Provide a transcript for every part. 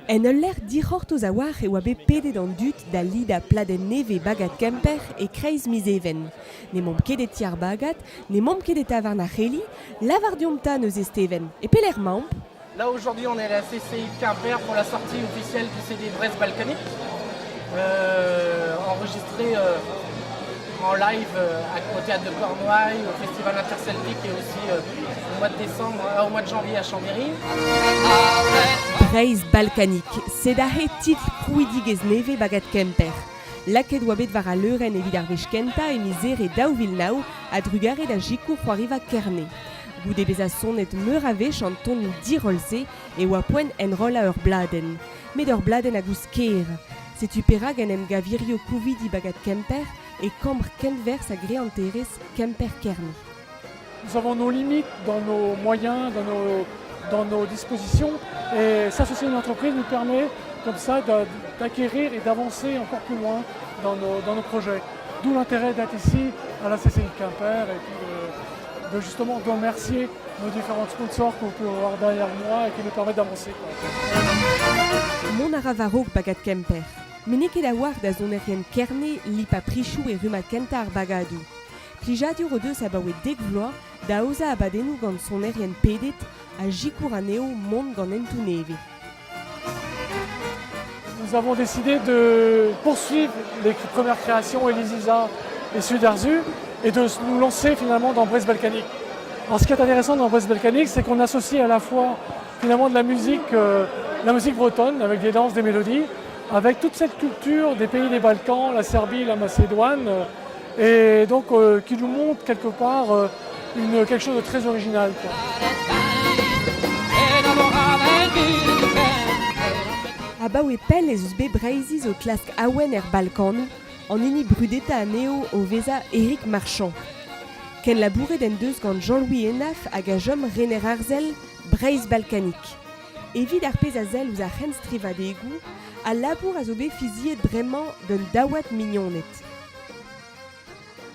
En l'air d'Ihorto Zawar e oa bet pedet an dut da lida pladen neve bagat Kemper e kreiz miseven. Ne mom kedet tiar bagat, ne mom kedet avar na c'heli, lavar diomta neus esteven. E peler mamp? Là aujourd'hui on est à la CCI de Quimper pour la sortie officielle du CD Brest Balkanique, enregistré en live au théâtre de Cornouailles, au festival interceltique et aussi au mois de décembre, au mois de janvier à Chambéry. Brest Balkanique, c'est ahe titl krouidigez neve bagat Kemper. Laket oa bet war a leuren evit ar vez kenta e mizer e daou Vilnao a drugaret a jikour c'hoariva Kerne. Goude bez a sonet meur a vez an ton dirolze e oa poen en rol a ur bladen. Met ur bladen a gous ker. Setu perag en em gavirio kouvidi bagat Kemper et cambre kenvers a greanterez Kemper Kerne. Nous avons nos limites dans nos moyens, dans nos dispositions, et s'associer à une entreprise nous permet comme ça d'acquérir et d'avancer encore plus loin dans nos projets. D'où l'intérêt d'être ici à la CCI de Quimper et puis de justement de remercier nos différents sponsors qu'on peut avoir derrière moi et qui nous permettent d'avancer. Mon aravarok bagat Kemper. Menek ket a war da zonerien Kerne lipa prichou e ruma kenta ar bagadou. Plijadur o deus a baouet dek vloa da oza abadenou gant sonerien pedet a jikour aneo mont gant entou neve. Nous avons décidé de poursuivre les premières créations Elisiza et Sudarzu et de nous lancer finalement dans Brest Balkanique. Alors ce qui est intéressant dans Brest Balkanique, c'est qu'on associe à la fois finalement de la musique bretonne avec des danses, des mélodies, avec toute cette culture des pays des Balkans, la Serbie, la Macédoine, et donc qui nous montre quelque part quelque chose de très original, quoi. Abaou e pell ez eus bet breiziz o klask awen Balkan, an uni brudeta aneo o veza Eric Marchand. Ken labouret en deus gant Jean-Louis Enaf hag a jom Rener Arzel Brest Balkanique. Evit ar pez a zel ouz a c'henstrivadegou, a labour a zo bet fiziet bremañ d'un daouat mignonnet.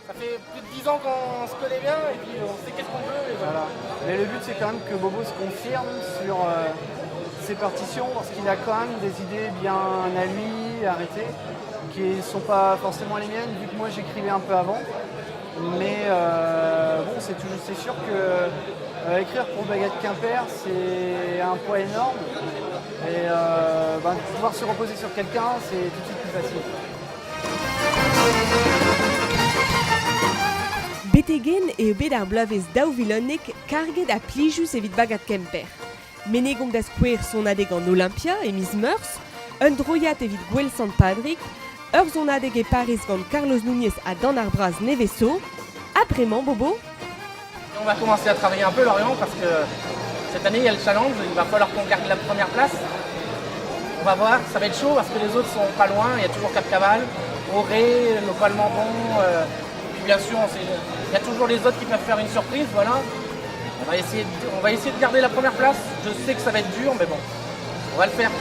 Ça fait plus de 10 ans qu'on se connaît bien et puis on sait qu'est-ce qu'on veut. Et voilà. Mais le but c'est quand même que Bobo se confirme sur ses partitions parce qu'il a quand même des idées bien à lui, arrêtées, qui ne sont pas forcément les miennes vu que moi j'écrivais un peu avant. Mais bon, c'est sûr que écrire pour Bagat Quimper c'est un poids énorme et pouvoir se reposer sur quelqu'un c'est tout de suite plus facile. Betegen eo bet ar blavez daou vilonek karget a plijus evit bagat Kemper. Menegom da skouer sonadeg an Olympia e Miss Meurs, un droiat evit Gwell Sant Padrik, ur zonadeg e Paris gant Carlos Núñez a Dan ar braz neveso. Après-man, Bobo? On va commencer à travailler un peu Lorient parce que cette année il y a le challenge, il va falloir qu'on garde la première place. On va voir, ça va être chaud parce que les autres sont pas loin, il y a toujours Cap-Caval, Auré, localement bon. Puis bien sûr, il y a toujours les autres qui peuvent faire une surprise, voilà. On va essayer de garder la première place. Je sais que ça va être dur, mais bon, on va le faire.